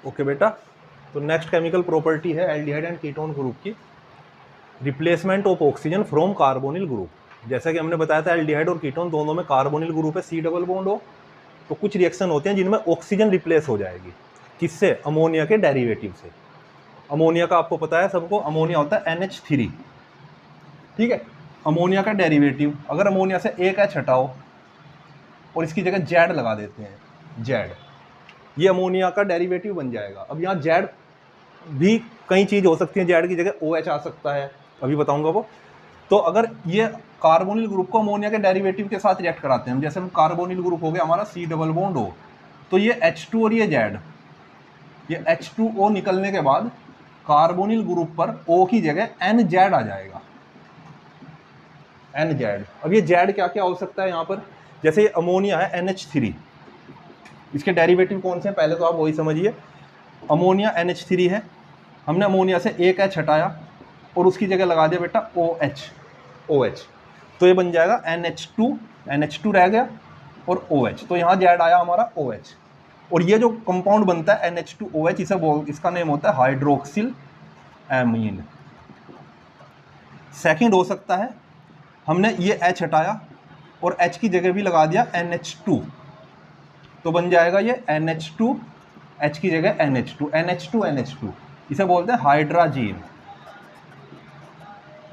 Okay बेटा, तो next chemical property है एल्डिहाइड एंड कीटोन ग्रुप की, replacement of oxygen from carbonyl group. जैसा कि हमने बताया था एल्डिहाइड और कीटोन दोनों में कार्बोनिल ग्रुप है, सी डबल बॉन्ड हो, तो कुछ रिएक्शन होते हैं जिनमें ऑक्सीजन रिप्लेस हो जाएगी। किससे? अमोनिया के डेरिवेटिव से। अमोनिया का आपको पता है सबको, अमोनिया होता है NH3, ठीक है। अमोनिया का डेरिवेटिव, अगर अमोनिया से एक H हटाओ और इसकी जगह जेड लगा देते हैं, जेड, ये अमोनिया का डेरिवेटिव बन जाएगा। अब यहाँ जेड भी कई चीज हो सकती है, जेड की जगह OH आ सकता है, अभी बताऊंगा वो। तो अगर ये कार्बोनिल ग्रुप को अमोनिया के डेरिवेटिव के साथ रिएक्ट कराते हैं हम, जैसे हम कार्बोनिल ग्रुप हो गया हमारा C डबल बॉन्ड O, तो ये H2 और ये जेड, ये H2O निकलने के बाद कार्बोनिल ग्रुप पर O की जगह NZ आ जाएगा, NZ। अब ये जेड क्या क्या हो सकता है यहाँ पर, जैसे ये अमोनिया है NH3, इसके डेरिवेटिव कौन से हैं पहले तो आप वही समझिए। अमोनिया NH3 है, हमने अमोनिया से एक H हटाया और उसकी जगह लगा दिया बेटा OH, तो ये बन जाएगा NH2 रह गया और OH, तो यहाँ जेड आया हमारा OH। और ये जो कंपाउंड बनता है NH2OH, इसका नेम होता है हाइड्रोक्सिल एमीन। सेकंड हो सकता है, हमने ये H हटाया और H की जगह भी लगा दिया NH2, तो बन जाएगा ये NH2, H की जगह NH2, इसे बोलते हैं हाइड्राजीन,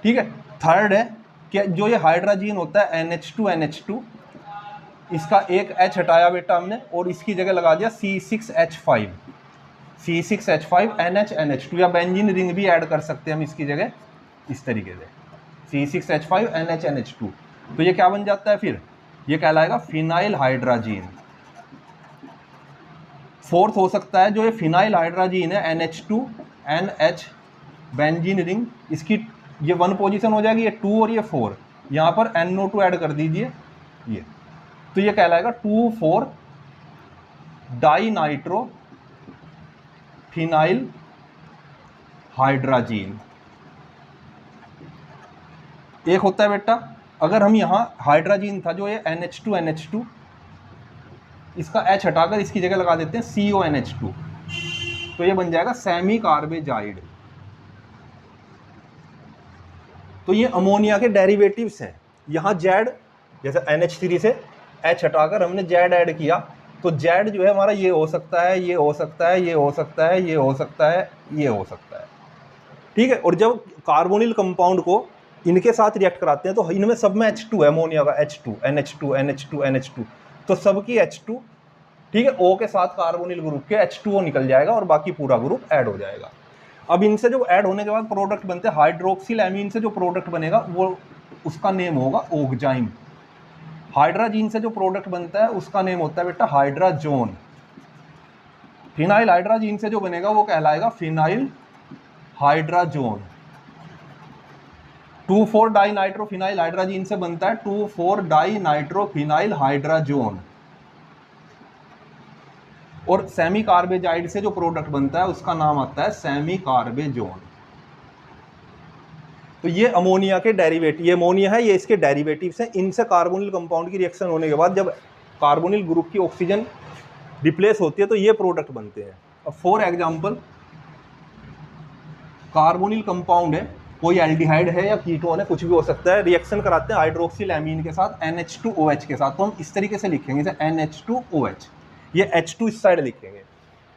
ठीक है। थर्ड है कि जो ये हाइड्राजीन होता है NH2, इसका एक H हटाया बेटा हमने और इसकी जगह लगा दिया C6H5 NH2, या बेंजीन रिंग भी ऐड कर सकते हैं हम इसकी जगह, इस तरीके से C6H5 NH2, तो ये क्या बन जाता है फिर, ये कहलाएगा फिनाइल हाइड्राजीन। फोर्थ हो सकता है जो ये फिनाइल हाइड्राजीन है NH2NH बेंजीन रिंग, इसकी ये 1 पोजीशन हो जाएगी, ये 2 और ये 4, यहाँ पर NO2 ऐड कर दीजिए ये, तो ये कहलाएगा 2,4 डाइनाइट्रो फिनाइल हाइड्राजीन। एक होता है बेटा, अगर हम यहाँ हाइड्राजीन था जो ये NH2, इसका H हटाकर इसकी जगह लगा देते हैं CONH2, तो ये बन जाएगा सेमी कार्बेजाइड। तो ये अमोनिया के डेरिवेटिव्स हैं। यहाँ जेड, जैसे NH3 से H हटाकर हमने जेड ऐड किया, तो जेड जो है हमारा ये हो सकता है, ये हो सकता है, ये हो सकता है, ये हो सकता है, ये हो सकता है, ठीक है। और जब कार्बोनिल कंपाउंड को इनके साथ रिएक्ट कराते हैं तो इनमें सब में H2 है, अमोनिया का H2, NH2, तो सबकी H2, ठीक है। O के साथ कार्बोनिल ग्रुप के H2O निकल जाएगा और बाकी पूरा ग्रुप ऐड हो जाएगा। अब इनसे जो ऐड होने के बाद प्रोडक्ट बनते हैं, हाइड्रोक्सिल एमीन से जो प्रोडक्ट बनेगा वो उसका नेम होगा ओक्जाइम। हाइड्राजीन से जो प्रोडक्ट बनता है उसका नेम होता है बेटा हाइड्राजोन। फिनाइल हाइड्राजीन से जो बनेगा वो कहलाएगा फिनाइल हाइड्राजोन। 2,4 डाइनाइट्रोफिनाइल हाइड्राजीन से बनता है 2,4 डाइनाइट्रोफिनाइल हाइड्राजोन। और सेमी कार्बेजाइड से जो प्रोडक्ट बनता है उसका नाम आता है सेमी कार्बेजोन। तो ये अमोनिया के डेरिवेटिव, ये अमोनिया है, ये इसके डेरिवेटिव्स हैं। इनसे कार्बोनिल कंपाउंड की रिएक्शन होने के बाद जब कार्बोनिल ग्रुप की ऑक्सीजन रिप्लेस होती है तो ये प्रोडक्ट बनते हैं। अब फॉर एग्जांपल कार्बोनिल कंपाउंड है, कोई एल्डिहाइड है या कीटोन है, कुछ भी हो सकता है, रिएक्शन कराते हैं हाइड्रोक्सिल एमीन के साथ NH2OH के साथ, तो हम इस तरीके से लिखेंगे जैसे NH2OH, ये H2 इस साइड लिखेंगे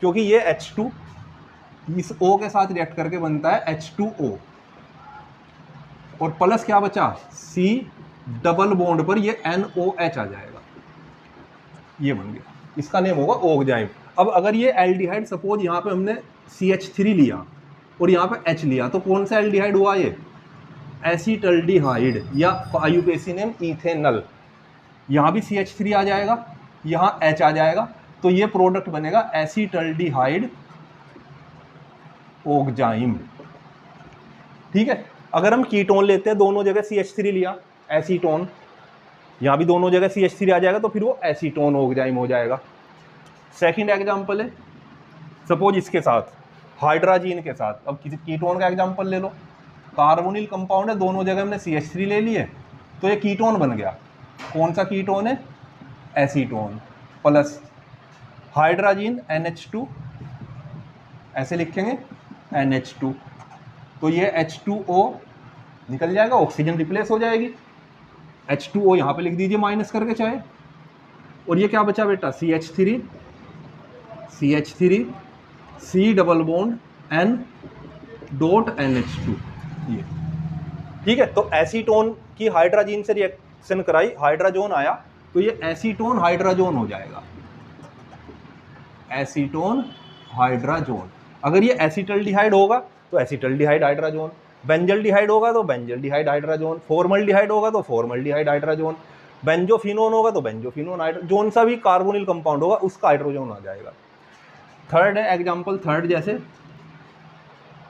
क्योंकि ये H2 इस O के साथ रिएक्ट करके बनता है H2O, और प्लस क्या बचा, C डबल बॉन्ड पर ये NOH आ जाएगा, ये बन गया, इसका नेम होगा ओक्जाइम। अब अगर ये एल्डिहाइड, सपोज यहाँ पे हमने CH3 लिया और यहाँ पे H लिया, तो कौन सा एल्डिहाइड हुआ ये, एसीटल्डिहाइड, या आईयूपीएसी नेम इथेनल। यहाँ भी CH3 आ जाएगा, यहाँ H आ जाएगा, तो ये प्रोडक्ट बनेगा एसीटल्डिहाइड ओक्जाइम, ठीक है। अगर हम कीटोन लेते हैं, दोनों जगह CH3 लिया, एसीटोन, यहाँ भी दोनों जगह CH3 आ जाएगा, तो फिर वो एसीटोन ओक्जाइम हो जाएगा। सेकंड एग्जांपल है, सपोज इसके साथ हाइड्राजीन के साथ, अब किसी कीटोन का एग्जांपल ले लो, कार्बोनिल कंपाउंड है, दोनों जगह हमने CH3 ले लिए, तो ये कीटोन बन गया। कौन सा कीटोन है, एसीटोन, प्लस हाइड्राजीन NH2 ऐसे लिखेंगे NH2, तो ये H2O निकल जाएगा, ऑक्सीजन रिप्लेस हो जाएगी। H2O यहाँ पे लिख दीजिए माइनस करके चाहे, और ये क्या बचा बेटा CH3 C double bond N dot NH2, ये ठीक है। तो एसीटोन की हाइड्रोजन से रिएक्शन कराई, हाइड्रोजन आया, तो ये एसीटोन हाइड्रोजन हो जाएगा, एसीटोन हाइड्रोजन। अगर ये एसिटल्डिहाइड होगा तो एसिटल्डिहाइड हाइड्रोजन, बेंजल्डिहाइड होगा तो बेंजल्डिहाइड हाइड्रोजन, फॉर्मल्डिहाइड होगा तो फॉर्मल्डिहाइड हाइड्रोजन, बेंजोफिनोन होगा तो बेंजोफिनोन हाइड्रोजन, जोन सा भी कार्बोनिल कंपाउंड होगा उसका हाइड्रोजन आ जाएगा। थर्ड है एग्जांपल, थर्ड जैसे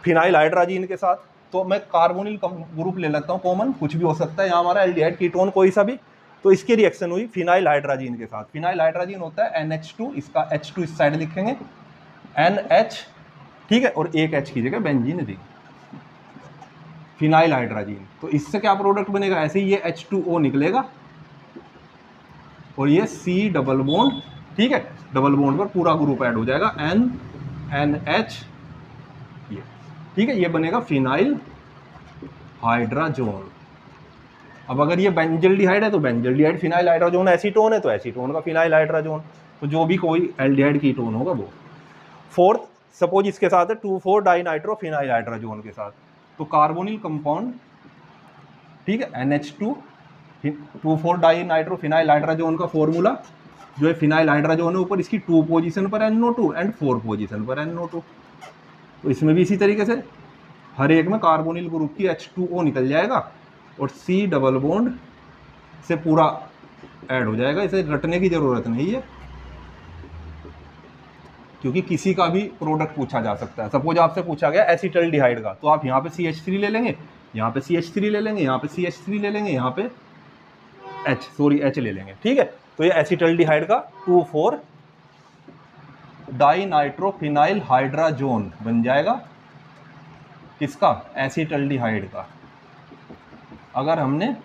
फिनाइल हाइड्रोजन के साथ, तो मैं कार्बोनिल ग्रुप ले लेता हूँ कॉमन, कुछ भी हो सकता है यहाँ हमारा एल्डिहाइड कीटोन कोई सा भी, तो इसकी रिएक्शन हुई फिनाइल हाइड्रोजन के साथ। फिनाइल हाइड्रोजन होता है NH2, इसका H2 इस साइड लिखेंगे NH, ठीक है, और एक H की जगह बेंजीन दी, फिनाइल हाइड्रोजन। तो इससे क्या प्रोडक्ट बनेगा, ऐसे ही ये H2O निकलेगा और ये C डबल बॉन्ड, ठीक है, डबल बॉन्ड पर पूरा ग्रुप ऐड हो जाएगा NH, ये ठीक है, ये बनेगा फिनाइल हाइड्रोजन। अब अगर ये बेंजल्डिहाइड है तो बेंजल्डिहाइड फिनाइल हाइड्रोजन, एसीटोन है तो एसीटोन का फिनाइल हाइड्रोजन, तो जो भी कोई एल्डिहाइड कीटोन होगा वो। फोर्थ, सपोज इसके साथ है 2,4 डाइनाइट्रो फिनाइल हाइड्रोजन के साथ, तो कार्बोनिल कंपाउंड, ठीक है, NH2 2,4 डाइनाइट्रो फिनाइल हाइड्रोजन का फॉर्मूला जो है फिनाइल हाइड्रोजन है ऊपर, इसकी 2 पोजीशन पर NO2 एंड 4 पोजीशन पर NO2, तो इसमें भी इसी तरीके से हर एक में कार्बोनिल ग्रुप की H2O निकल जाएगा और C डबल बॉन्ड से पूरा ऐड हो जाएगा। इसे रटने की जरूरत नहीं है क्योंकि किसी का भी प्रोडक्ट पूछा जा सकता है। सपोज आपसे पूछा गया एसिटल्डिहाइड का, तो आप यहाँ पे CH3 ले लेंगे, यहाँ पे CH3 ले लेंगे, यहाँ पे CH3 ले लेंगे, यहाँ पे H ले लेंगे, ठीक है। तो ये एसिटल्डिहाइड का 2,4 डाइनाइट्रोफिनाइल हाइड्रोजन बन जाएगा, किसका, एसिटल्डिहाइड का। अगर हमने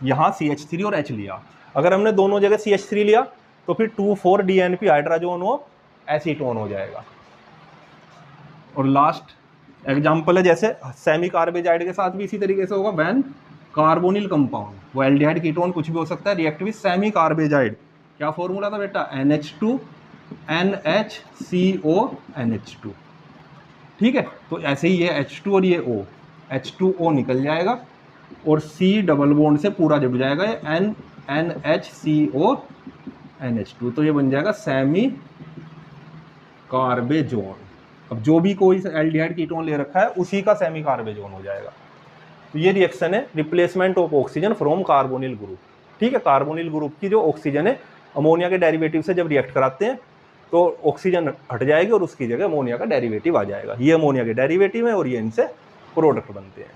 यहाँ CH3 और H लिया, अगर हमने दोनों जगह CH3 लिया तो फिर 2,4 DNP हाइड्रोजन वो एसीटोन हो जाएगा। और लास्ट एग्जांपल है जैसे सेमी कार्बेजाइड के साथ भी इसी तरीके से होगा, व्हेन कार्बोनिल कंपाउंड, वो एल्डिहाइड कीटोन कुछ भी हो सकता है, रिएक्ट विद सेमी कार्बेजाइड, क्या फॉर्मूला था बेटा, NH2 NHCO NH2, ठीक है। तो ऐसे ही ये H2 और ये O, H2O निकल जाएगा और C डबल बॉन्ड से पूरा जुड़ जाएगा ये NHCO NH2, तो ये बन जाएगा सेमी कार्बेजोन। अब जो भी कोई एल्डिहाइड कीटोन ले रखा है उसी का सेमी कार्बेजोन हो जाएगा। तो ये रिएक्शन है replacement of oxygen from carbonyl group, ठीक है। कार्बोनिल ग्रुप की जो ऑक्सीजन है अमोनिया के डेरिवेटिव से जब रिएक्ट कराते हैं तो ऑक्सीजन हट जाएगी और उसकी जगह अमोनिया का डेरिवेटिव आ जाएगा। ये अमोनिया के डेरिवेटिव है और ये इनसे प्रोडक्ट बनते हैं।